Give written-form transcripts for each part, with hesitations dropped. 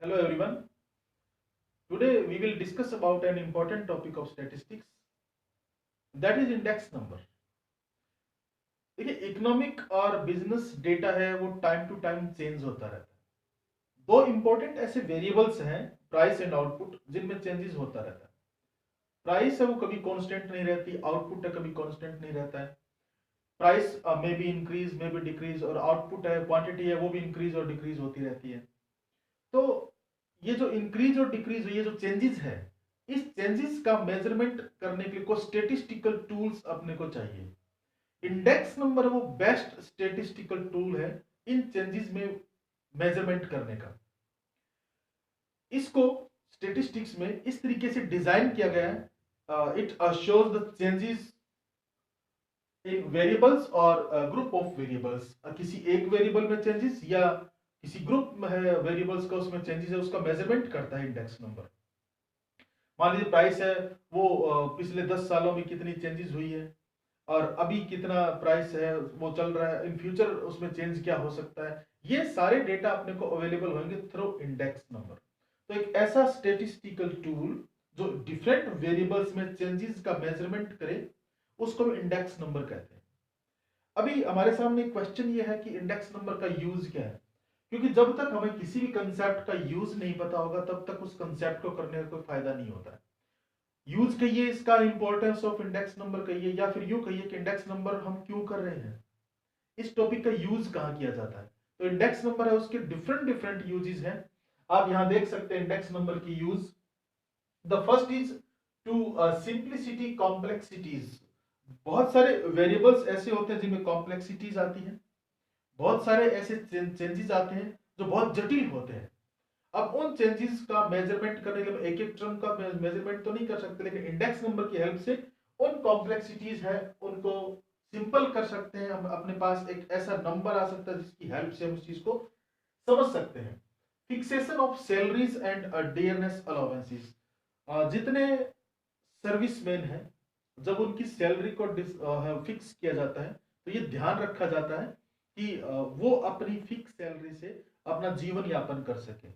Hello everyone. Today we will discuss about an important topic of statistics, that is index number. देखिए economic और business data है वो time to time change होता रहता है। दो इंपॉर्टेंट ऐसे वेरिएबल्स हैं, प्राइस एंड आउटपुट, जिनमें चेंजेस होता रहता है। प्राइस है वो कभी कांस्टेंट नहीं रहती, आउटपुट है कभी कांस्टेंट नहीं रहता है। Price may be increase may be decrease, और आउटपुट है क्वांटिटी है वो भी इंक्रीज और डिक्रीज होती रहती है। तो ये जो इंक्रीज और डिक्रीज हुई है, जो चेंजेस है, इस चेंजेस का मेजरमेंट करने के लिए कुछ स्टेटिस्टिकल टूल्स अपने को चाहिए। इंडेक्स नंबर वो बेस्ट स्टेटिस्टिकल टूल है इन चेंजेस में मेजरमेंट करने का। इसको स्टेटिस्टिक्स में इस तरीके से डिजाइन किया गया है, it shows the changes in variables और ग्रुप ऑफ वेरिएबल्स। किसी एक वेरिएबल में चेंजेस या किसी ग्रुप में है वेरिएबल्स का, उसमें चेंजेस है, उसका मेजरमेंट करता है इंडेक्स नंबर। मान लीजिए प्राइस है वो पिछले 10 सालों में कितनी चेंजेस हुई है और अभी कितना प्राइस है वो चल रहा है, इन फ्यूचर उसमें चेंज क्या हो सकता है, ये सारे डेटा अपने को अवेलेबल होंगे थ्रू इंडेक्स नंबर। तो एक ऐसा स्टेटिस्टिकल टूल जो डिफरेंट वेरिएबल्स में चेंजेस का मेजरमेंट करे, उसको हम इंडेक्स नंबर कहते हैं। अभी हमारे सामने क्वेश्चन ये है कि इंडेक्स नंबर का यूज क्या है, क्योंकि जब तक हमें किसी भी कंसेप्ट का यूज नहीं पता होगा तब तक उस कंसेप्ट को करने का कोई फायदा नहीं होता है। यूज कहिए इसका, इंपॉर्टेंस ऑफ इंडेक्स नंबर कहिए, या फिर यूं कहिए कि इंडेक्स नंबर हम क्यों कर रहे हैं, इस टॉपिक का यूज कहां किया जाता है। तो इंडेक्स नंबर है, उसके डिफरेंट डिफरेंट यूजेस हैं। आप यहां देख सकते हैं इंडेक्स नंबर की use. The first is to simplicity complexities. बहुत सारे वेरिएबल्स ऐसे होते हैं जिनमें कॉम्प्लेक्सिटीज आती हैं, बहुत सारे ऐसे चेंजेस आते हैं जो बहुत जटिल होते हैं। अब उन चेंजेस का मेजरमेंट करने के लिए एक एक टर्म का मेजरमेंट तो नहीं कर सकते, लेकिन इंडेक्स नंबर की हेल्प से उन कॉम्प्लेक्सिटीज है उनको सिंपल कर सकते हैं। हम अपने पास एक ऐसा नंबर आ सकता है जिसकी हेल्प से हम उस चीज को समझ सकते हैं। Fixation of salaries and dearness allowances. जितने सर्विसमैन हैं, जब उनकी सैलरी को फिक्स किया जाता है तो ये ध्यान रखा जाता है कि वो अपनी फिक्स सैलरी से अपना जीवन यापन कर सके।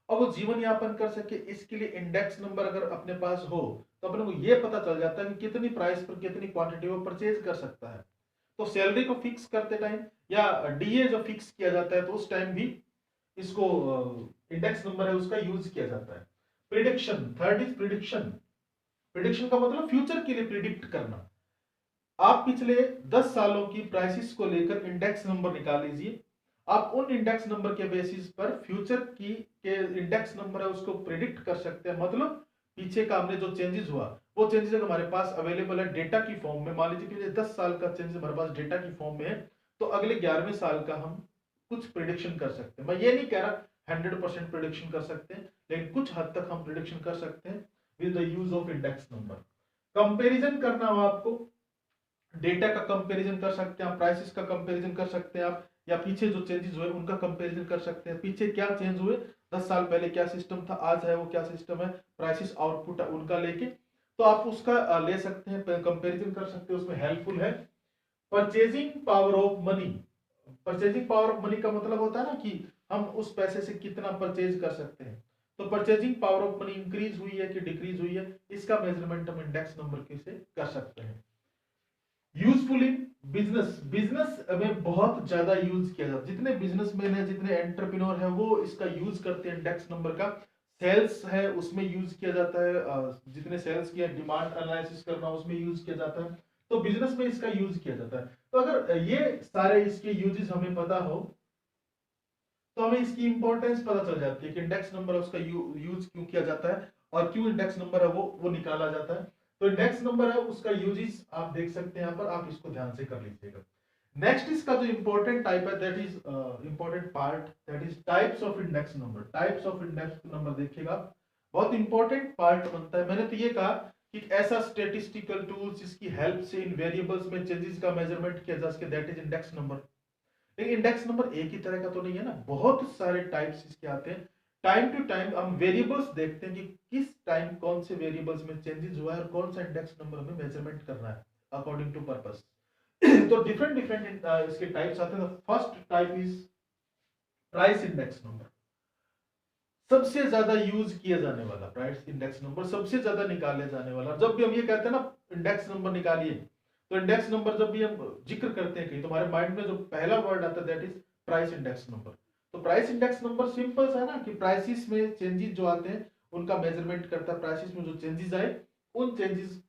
और वो जीवन यापन कर सके इसके लिए इंडेक्स नंबर अगर अपने पास हो तो अपने को ये पता चल जाता है कि कितनी प्राइस पर कितनी क्वांटिटी वो परचेज कर सकता है। तो सैलरी को फिक्स करते टाइम या डीए जो फिक्स किया जाता है तो उस टाइम भी इसको इंडेक्स नंबर है उसका यूज किया जाता है। Prediction, third is prediction. Prediction का मतलब फ्यूचर के लिए प्रिडिक्ट करना। आप पिछले 10 सालों की प्राइसेस को लेकर इंडेक्स नंबर निकाल लीजिए। आप उन इंडेक्स नंबर के बेसिस पर फ्यूचर की के इंडेक्स नंबर है उसको प्रिडिक्ट कर सकते हैं। मतलब पीछे का हमने जो चेंजेस हुआ वो चेंजेस अगर हमारे पास अवेलेबल है डेटा की फॉर्म में, मान लीजिए पिछले 10 साल का चेंजेस हमारे पास डेटा की फॉर्म में है, तो अगले 11वें साल का हम कुछ प्रिडिक्शन कर सकते हैं। मैं ये नहीं कह रहा 100% प्रिडिक्शन कर सकते हैं, लेकिन कुछ हद तक हम प्रिडिक्शन कर सकते हैं with the use of index number. Comparison करना हो आपको, डेटा का कंपैरिजन कर सकते हैं आप, प्राइसेस का कंपैरिजन कर सकते हैं आप, या पीछे जो चेंजेस हुए उनका कंपैरिजन कर सकते हैं। पीछे क्या चेंज हुए, 10 साल पहले क्या सिस्टम था, आज है वो क्या सिस्टम है, प्राइसेस आउटपुट है उनका लेके, तो आप उसका ले सकते हैं, कंपैरिजन कर सकते हैं, उसमें हेल्पफुल है। Purchasing power of money. Purchasing power of money का मतलब होता है ना कि हम उस पैसे से कितना परचेज कर सकते हैं। तो purchasing power of money increase हुई है कि डिक्रीज हुई है, इसका मेजरमेंट हम इंडेक्स नंबर के से कर सकते हैं। Useful in business. बिजनेस में बहुत ज्यादा यूज किया जाता है, जितने बिजनेसमैन है जितने एंटरप्रेन्योर है वो इसका यूज करते हैं इंडेक्स नंबर का। सेल्स है उसमें यूज किया जाता है, जितने सेल्स किया, डिमांड एनालिसिस करना उसमें यूज किया जाता है, तो बिजनेस में इसका यूज किया जाता है। तो अगर ये सारे इसके यूजेस हमें पता हो तो हमें इसकी इंपॉर्टेंस पता चल जाती है कि इंडेक्स नंबर उसका यूज क्यों किया जाता है और क्यों इंडेक्स नंबर है वो निकाला जाता है। तो इंडेक्स नंबर है उसका यूजेस आप देख सकते हैं यहाँ पर, आप इसको ध्यान से कर लीजिएगा। नेक्स्ट इसका जो इंपॉर्टेंट टाइप है, that is important part, that is types of index number. Types of index number देखिएगा, बहुत इंपॉर्टेंट पार्ट बनता है। मैंने तो ये कहा कि एक ऐसा स्टेटिस्टिकल टूल जिसकी हेल्प से इन वेरिएबल्स में चेंजेस का मेजरमेंट किया जा सके, दैट इज इंडेक्स नंबर। लेकिन इंडेक्स नंबर एक ही तरह का तो नहीं है ना, बहुत सारे टाइप्स इसके आते हैं। टाइम टू टाइम हम वेरिएबल्स देखते हैं कि किस टाइम कौन से वेरिएबल्स में चेंजेस हुआ है और कौन सा इंडेक्स नंबर हमें मेजरमेंट करना है अकॉर्डिंग टू पर्पस। तो डिफरेंट डिफरेंट इसके टाइप्स आते हैं। First type is price index number. सबसे ज्यादा यूज किया जाने वाला प्राइस इंडेक्स नंबर, सबसे ज्यादा निकाले जाने वाला। जब भी हम ये कहते हैं ना इंडेक्स नंबर निकालिए, तो इंडेक्स नंबर जब भी हम जिक्र करते हैं कहीं, तो हमारे माइंड में जो पहला वर्ड आता है that is price index number. तो प्राइस इंडेक्स नंबर सिंपल सा है ना कि प्राइसेस में चेंजेस जो आते हैं उनका मेजरमेंट करता है। प्राइसेस में जो चेंजेस आए उन चेंजेस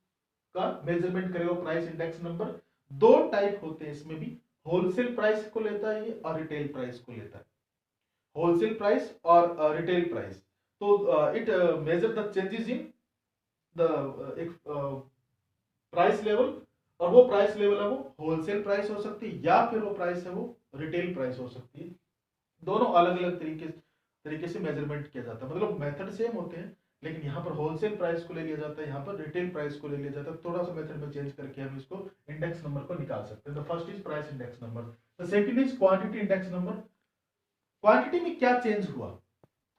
का मेजरमेंट करेगा प्राइस इंडेक्स नंबर। दो टाइप होते हैं इसमें भी, होलसेल प्राइस को लेता है ये और रिटेल प्राइस को लेता है। होलसेल प्राइस और रिटेल प्राइस, तो it measure the changes in the एक प्राइस लेवल, और वो प्राइस लेवल है वो होलसेल प्राइस हो सकती है या फिर वो प्राइस है वो रिटेल प्राइस हो सकती है। दोनों अलग अलग तरीके से मेजरमेंट किया जाता है, मतलब मेथड सेम होते हैं, लेकिन यहाँ पर होलसेल प्राइस को ले लिया जाता है, यहाँ पर रिटेल प्राइस को ले लिया जाता है। थोड़ा सा मेथड में चेंज करके हम इसको इंडेक्स नंबर को निकाल सकते हैं। The first is price index number, the second is quantity index number. Quantity में क्या चेंज हुआ,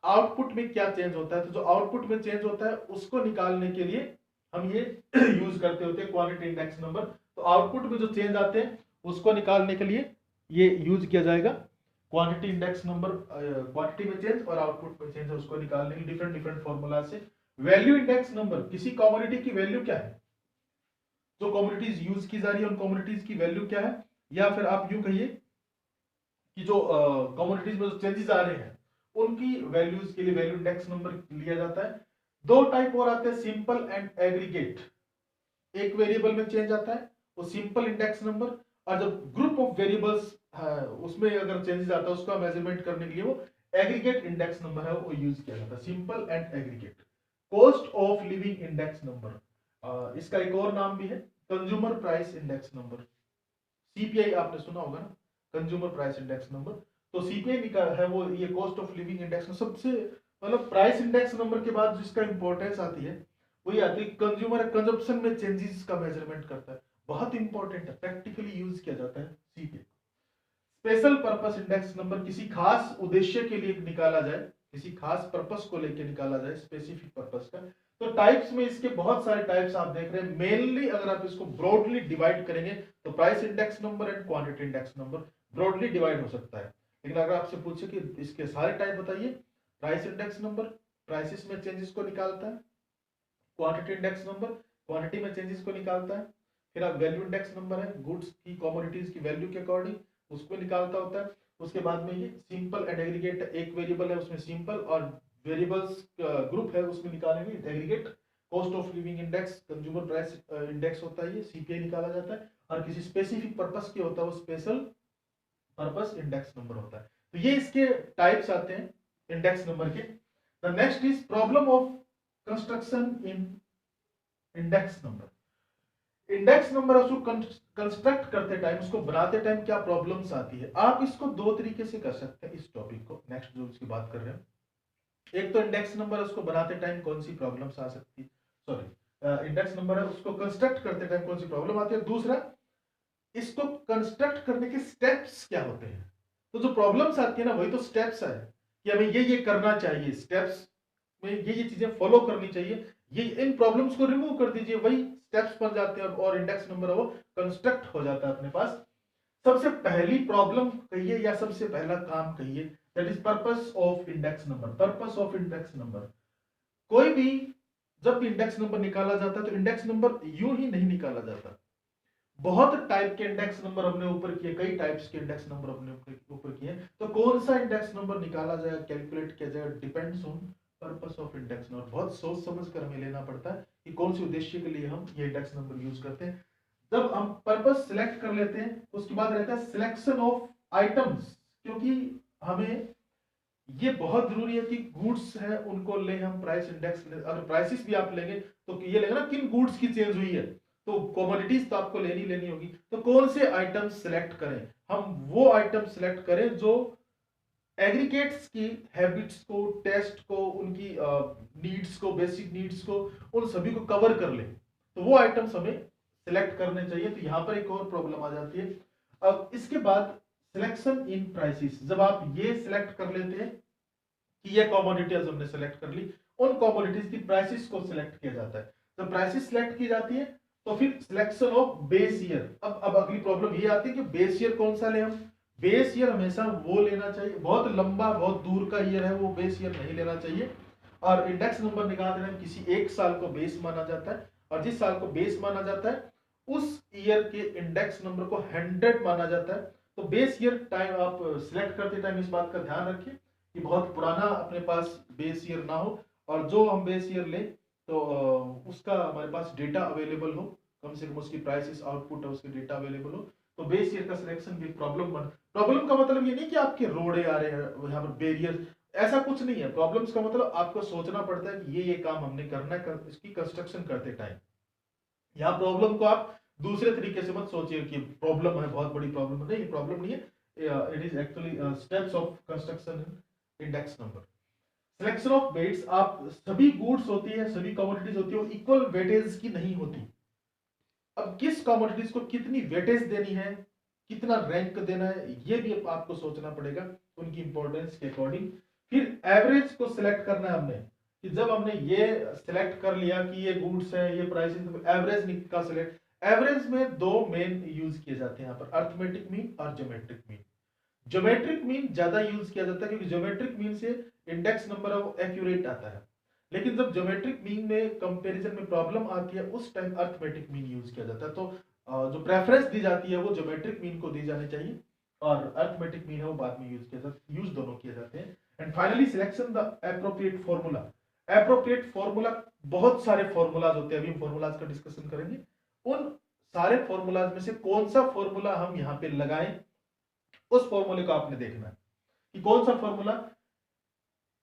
आउटपुट में क्या चेंज होता है, तो जो आउटपुट में चेंज होता है उसको निकालने के लिए हम ये यूज करते होते हैं क्वांटिटी इंडेक्स नंबर। तो आउटपुट में जो चेंज आते हैं उसको निकालने के लिए ये यूज किया जाएगा क्वांटिटी इंडेक्स नंबर। क्वांटिटी में चेंज और आउटपुट में चेंज है उसको निकालने के डिफरेंट डिफरेंट फॉर्मूला से। वैल्यू इंडेक्स नंबर, किसी कमोडिटी की वैल्यू क्या है, जो कमोडिटीज यूज की जा रही है उन कमोडिटीज की वैल्यू क्या है, या फिर आप यूं कहिए कि जो कमोडिटीज में जो चेंजेस आ रहे हैं उनकी वैल्यूज के लिए वैल्यू इंडेक्स नंबर लिया जाता है। दो टाइप और आते हैं, सिंपल एंड एग्रीगेट। एक वेरिएबल में चेंज आता है वो सिंपल इंडेक्स नंबर, और जब ग्रुप ऑफ वेरिएबल्स उसमें अगर चेंजेस आता है उसका मेजरमेंट करने के लिए वो एग्रीगेट इंडेक्स नंबर है वो यूज किया जाता है, simple and aggregate. Cost of living index number, इसका एक और नाम भी है consumer price index number. CPI आपने सुना होगा ना, कंज्यूमर प्राइस इंडेक्स नंबर। तो सीपीआई का है वो ये कॉस्ट ऑफ लिविंग इंडेक्स में सबसे, मतलब प्राइस इंडेक्स नंबर के बाद जिसका इंपॉर्टेंस आती है वही आती है कंज्यूमर कंजप्शन में चेंजेस का मेजरमेंट करता है। बहुत इंपॉर्टेंट है, प्रैक्टिकली यूज किया जाता है CPI. Special purpose index number, किसी खास उद्देश्य के लिए निकाला जाए, किसी खास पर्पस को लेकर निकाला जाए, स्पेसिफिक पर्पस का। तो टाइप्स में इसके बहुत सारे टाइप्स आप देख रहे हैं। मेनली अगर आप इसको ब्रॉडली डिवाइड करेंगे तो price index number and quantity index number broadly divide हो सकता है। लेकिन अगर आपसे पूछे कि इसके सारे टाइप बताइए, प्राइस इंडेक्स नंबर प्राइसेस में चेंजेस को निकालता है, क्वांटिटी इंडेक्स नंबर क्वांटिटी में चेंजेस को निकालता है, फिर आप वैल्यू इंडेक्स नंबर है गुड्स की कमोडिटीज की वैल्यू के अकॉर्डिंग उसको निकालता होता है। उसके बाद में ये सिंपल एंड एग्रीगेट, एक वेरिएबल है उसमें सिंपल और वेरिएबल्स ग्रुप है उसमें निकालेंगे aggregate. Cost of living index consumer price index होता है, ये सीपीआई निकाला जाता है। और किसी स्पेसिफिक पर्पस के होता है वो स्पेशल पर्पस इंडेक्स नंबर होता है। तो ये इसके टाइप्स आते हैं इंडेक्स नंबर के। The next is problem of construction in index number. Index number उसको कंस्ट्रक्ट करते टाइम, उसको बनाते टाइम क्या प्रॉब्लम्स आती है, आप इसको दो तरीके से कर सकते हैं इस टॉपिक को, नेक्स्ट जो इसकी बात कर रहे हैं। एक तो इंडेक्स नंबर उसको बनाते टाइम कौन सी प्रॉब्लम्स आ सकती है, सॉरी इंडेक्स नंबर है उसको कंस्ट्रक्ट करते टाइम कौन सी प्रॉब्लम आती है। दूसरा, इसको कंस्ट्रक्ट करने के स्टेप्स क्या होते हैं। तो जो प्रॉब्लम्स आती है ना वही तो स्टेप्स है कि हमें ये करना चाहिए, स्टेप्स में ये चीजें फॉलो करनी चाहिए, ये इन प्रॉब्लम्स को रिमूव कर दीजिए, वही स्टेप्स बन जाते हैं और इंडेक्स नंबर वो कंस्ट्रक्ट हो जाता है अपने पास। सबसे पहली प्रॉब्लम कहिए या सबसे पहला काम कहिए, that is purpose of index number. Purpose of index number, कोई भी जब भी इंडेक्स नंबर निकाला जाता है तो इंडेक्स नंबर यूं ही नहीं निकाला जाता। बहुत टाइप के इंडेक्स नंबर हमने ऊपर किए, कई टाइप्स के इंडेक्स नंबर हमने ऊपर किए, तो कौन सा इंडेक्स नंबर निकाला जाएगा, कैलकुलेट किया जाएगा, depends on purpose of index number. बहुत सोच समझ कर हमें लेना पड़ता है कि कौन से उद्देश्य के लिए हम ये इंडेक्स नंबर यूज करते हैं। जब हम पर्पस सिलेक्ट कर लेते हैं उसके बाद रहता है सिलेक्शन ऑफ आइटम्स, क्योंकि हमें ये बहुत जरूरी है कि गुड्स है उनको ले हम प्राइस इंडेक्स, अगर प्राइसेस भी आप लेंगे तो ये लेगा ना किन गुड्स की चेंज हुई है, तो कमोडिटीज तो आपको लेनी होगी। तो कौन से आइटम सिलेक्ट करें, हम वो आइटम सिलेक्ट करें जो एग्रीगेट्स की हैबिट्स को, टेस्ट को, उनकी नीड्स को, बेसिक नीड्स को, उन सभी को कवर कर ले, तो वो आइटम्स हमें सिलेक्ट करने चाहिए। तो यहां पर एक और प्रॉब्लम आ जाती है। अब इसके बाद सिलेक्शन इन प्राइसेस, जब आप ये सिलेक्ट कर लेते हैं कि ये कमोडिटीज हमने सेलेक्ट कर ली, उन कमोडिटीज की प्राइसेस को सिलेक्ट किया जाता है। जब प्राइसेस सिलेक्ट की जाती है तो फिर सिलेक्शन ऑफ बेस ईयर। अब अगली प्रॉब्लम ये आती है कि बेस ईयर कौन सा ले हम, बेस ईयर हमेशा वो लेना चाहिए, बहुत लंबा बहुत दूर का ईयर है वो बेस ईयर नहीं लेना चाहिए। और इंडेक्स नंबर निकालते हैं किसी एक साल को बेस माना जाता है, और जिस साल को बेस माना जाता है उस ईयर के इंडेक्स नंबर को 100 माना जाता है। तो बेस ईयर टाइम आप सिलेक्ट करते टाइम इस बात का ध्यान रखिए कि बहुत पुराना अपने पास बेस ईयर ना हो, और जो हम बेस ईयर लें तो उसका हमारे पास डेटा अवेलेबल हो, कम से कम उसकी प्राइसेस आउटपुट है उसके डेटा अवेलेबल हो। तो बेस ईयर का सिलेक्शन भी प्रॉब्लम का मतलब ये नहीं कि आपके रोड़े आ रहे हैं यहाँ पर बैरियर, ऐसा कुछ नहीं है। प्रॉब्लम्स का मतलब आपको सोचना पड़ता है कि ये काम हमने करना है इसकी कंस्ट्रक्शन करते टाइम। यहाँ प्रॉब्लम को आप दूसरे तरीके से मत सोचिए कि प्रॉब्लम है बहुत बड़ी प्रॉब्लम, नहीं प्रॉब्लम नहीं है, it is actually steps of construction index number. Selection of weights, आप सभी गुड्स होती है सभी कमोडिटीज होती है वो इक्वल वेटेज की नहीं होती। अब किस कमोडिटीज को कितनी वेटेज देनी है, कितना रैंक देना है, ये भी आपको सोचना पड़ेगा उनकी इंपॉर्टेंस के अकॉर्डिंग। फिर एवरेज को सिलेक्ट करना है हमने, कि जब हमने ये सिलेक्ट कर लिया कि ये गुड्स है ये प्राइसेस, तो एवरेज का सिलेक्ट। एवरेज में दो मेन यूज किए जाते हैं यहाँ पर, अर्थमेटिक मीन और ज्योमेट्रिक मीन। ज्योमेट्रिक मीन ज्यादा यूज किया जाता है क्योंकि ज्योमेट्रिक मीन से इंडेक्स नंबर है वो एक्यूरेट आता है। लेकिन जब ज्योमेट्रिक मीन में कंपैरिजन में प्रॉब्लम आती है उस टाइम अर्थमेटिक मीन यूज किया जाता है। तो जो प्रेफरेंस दी जाती है वो ज्योमेट्रिक मीन को दी जानी चाहिए, और अर्थमेटिक मीन है वो बाद में यूज किया जाता है, यूज दोनों किए जाते हैं। And finally selection the appropriate formula. Appropriate formula, बहुत सारे फॉर्मूलाज होते हैं, अभी हम फॉर्मूलाज का डिस्कशन करेंगे। उन सारे फॉर्मूलाज में से कौन सा फॉर्मूला हम यहाँ पे लगाएं, उस फॉर्मूले को आपने देखना है कि कौन सा फॉर्मूला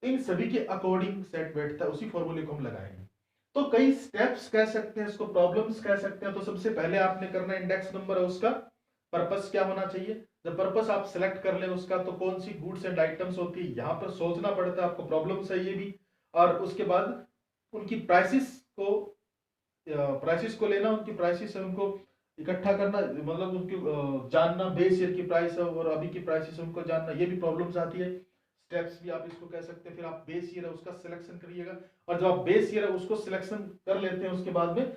इन सभी के अकॉर्डिंग सेट बैठता है, उसी फॉर्मूले को हम लगाएंगे। तो कई स्टेप्स कह सकते हैं इसको, प्रॉब्लम्स कह सकते हैं। तो सबसे पहले आपने करना इंडेक्स नंबर है उसका पर्पस क्या होना चाहिए। जब पर्पस आप सिलेक्ट कर लें उसका, तो कौन सी गुड्स एंड आइटम्स होती है यहाँ पर सोचना पड़ता है आपको, प्रॉब्लम्स है ये भी। और उसके बाद उनकी प्राइसेस को लेना, उनकी प्राइसेस है उनको इकट्ठा करना, मतलब उनकी जानना, बेस ईयर की प्राइस है और अभी की प्राइसेस उनको जानना, ये भी प्रॉब्लम्स आती है। स्टेप्स भी आप इसको कह सकते हैं। फिर आप बेस ईयर है उसका सिलेक्शन करिएगा, और जब आप बेस ईयर है उसको सिलेक्शन कर लेते हैं उसके बाद में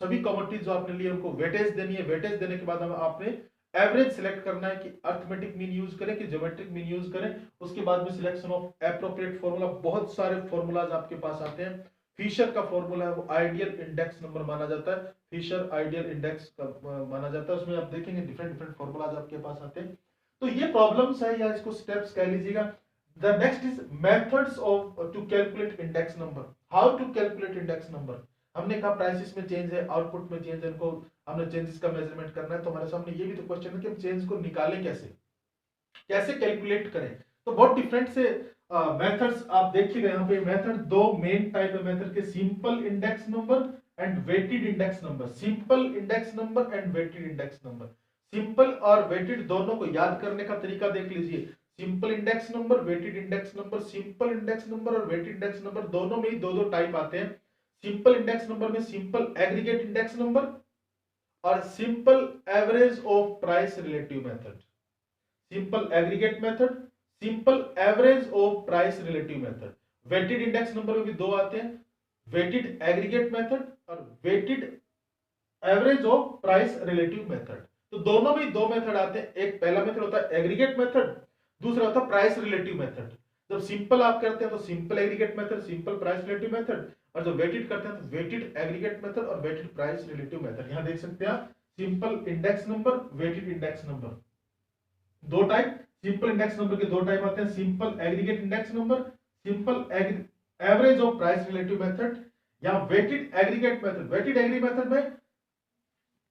सभी कमोडिटीज जो आपने लिए उनको वेटेज देनी है। वेटेज देने के बाद आपने एवरेज सिलेक्ट करना है कि अर्थमेटिक मीन यूज करें कि ज्योमेट्रिक मीन यूज करें। उसके बाद में सिलेक्शन ऑफ एप्रोप्रिएट फॉर्मूला, बहुत सारे फॉर्मूलाज आपके पास आते हैं। फिशर का फॉर्मूला है वो आइडियल इंडेक्स नंबर माना जाता है, फिशर आइडियल इंडेक्स माना जाता है। उसमें आप देखेंगे डिफरेंट डिफरेंट फॉर्मूलाज आपके पास आते हैं। तो ये प्रॉब्लम्स है या इसको स्टेप्स कह लीजिएगा। The next is methods of to calculate index number. How to calculate index number? हमने कहा प्राइसेस में चेंज है, आउटपुट में चेंज है, इनको हमने चेंजेस का मेजरमेंट करना है। तो हमारे सामने ये भी तो क्वेश्चन है कि हम चेंज को निकालें कैसे, कैसे कैलकुलेट करें। तो बहुत डिफरेंट से मेथड्स आप देखिएगा यहाँ पे। मेथड दो मेन टाइप है मेथड के, simple index number and weighted index number. Simple index number and weighted index number. Simple और वेटेड दोनों को याद करने का तरीका देख लीजिए। Simple index number, weighted index number. Simple index number और वेटेड इंडेक्स नंबर दोनों में ही दो दो टाइप आते हैं। सिंपल इंडेक्स नंबर में सिंपल एग्रीगेट इंडेक्स नंबर और simple average of price relative method. Simple aggregate method, simple average of price relative method. Weighted index number में भी दो आते हैं, वेटेड एग्रीगेट मेथड और weighted average of price relative method. तो दोनों में दो मेथड आते हैं। एक पहला मेथड होता है एग्रीगेट मेथड, दूसरा होता है प्राइस रिलेटिव मेथड। जब सिंपल आप करते हैं तो simple aggregate method, simple price relative method, और जब वेटेड करते हैं तो वेटेड एग्रीगेट मेथड और वेटेड प्राइस रिलेटिव मेथड। यहां देख सकते हैं आप simple index number, weighted index number, दो टाइप। सिंपल इंडेक्स नंबर के दो टाइप आते हैं, simple aggregate index number, simple average of price relative method, या weighted aggregate method. Weighted aggregate method में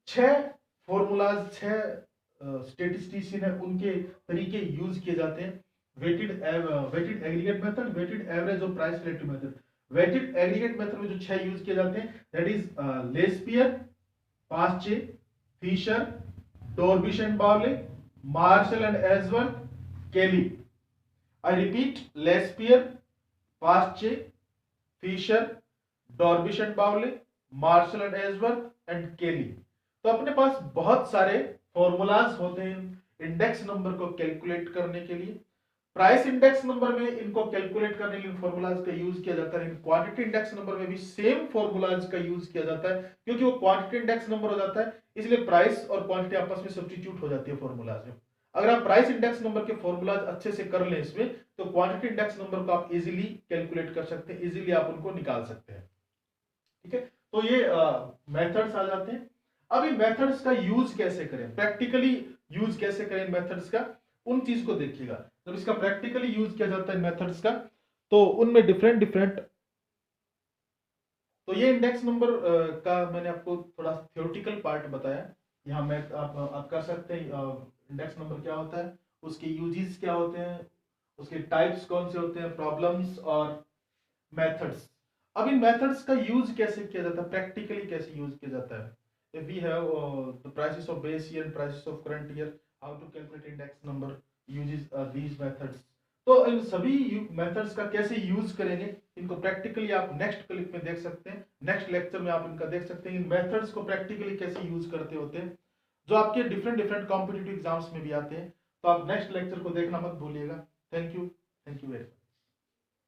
6 फॉर्मूलाज, 6 स्टैटिस्टिशियन है उनके तरीके यूज किए जाते हैं। Weighted aggregate method, weighted average of price relative method. Weighted aggregate method में जो 6 यूज किए जाते हैं that is Laspeyres, Paasche, Fisher, Dorbish and Bowley, Marshall and Edgeworth, Kelly. I repeat, Laspeyres, Paasche, Fisher, Dorbish and Bowley, Marshall and Edgeworth and Kelly. तो अपने पास बहुत सारे formulas होते हैं इंडेक्स नंबर को कैलकुलेट करने के लिए। प्राइस इंडेक्स नंबर में इनको कैलकुलेट करने के लिए फॉर्मूलाज का यूज किया जाता है। क्वांटिटी इंडेक्स नंबर में भी सेम फॉर्मूलाज का यूज किया जाता है, क्योंकि वो क्वांटिटी इंडेक्स नंबर हो जाता है, इसलिए प्राइस और क्वांटिटी आपस में सब्स्टिट्यूट हो जाती है फॉर्मूलाज में। अगर आप प्राइस इंडेक्स नंबर के फॉर्मूलाज अच्छे से कर लें इसमें, तो क्वांटिटी इंडेक्स नंबर को आप इजीली कैलकुलेट कर सकते हैं, इजीली आप उनको निकाल सकते हैं। ठीक है, तो ये मेथड्स आ जाते हैं। अब इन मेथड्स का यूज कैसे करें, प्रैक्टिकली यूज कैसे करें मेथड्स का, उन चीज को देखिएगा। जब इसका प्रैक्टिकली यूज किया जाता है मेथड्स का, तो उनमें डिफरेंट डिफरेंट, तो ये इंडेक्स नंबर का मैंने आपको थोड़ा थ्योरेटिकल पार्ट बताया। यहाँ मैं आप कर सकते हैं इंडेक्स नंबर क्या होता है, उसके यूजेस क्या होते हैं, उसके टाइप्स कौन से होते हैं, प्रॉब्लम्स और मेथड्स। अब इन मेथड्स का यूज कैसे किया जाता है, प्रैक्टिकली कैसे यूज किया जाता है। if we have the prices of base year and prices of current year, how to calculate index number uses these methods। तो इन सभी मेथड्स का कैसे यूज करेंगे, इनको प्रैक्टिकली आप नेक्स्ट क्लिप में देख सकते हैं, नेक्स्ट लेक्चर में आप इनका देख सकते हैं, इन मेथड्स को प्रैक्टिकली कैसे यूज करते होते हैं, जो आपके डिफरेंट डिफरेंट कॉम्पिटिटिव एग्जाम्स में भी आते हैं। तो आप नेक्स्ट लेक्चर को देखना मत भूलिएगा। Thank you very much.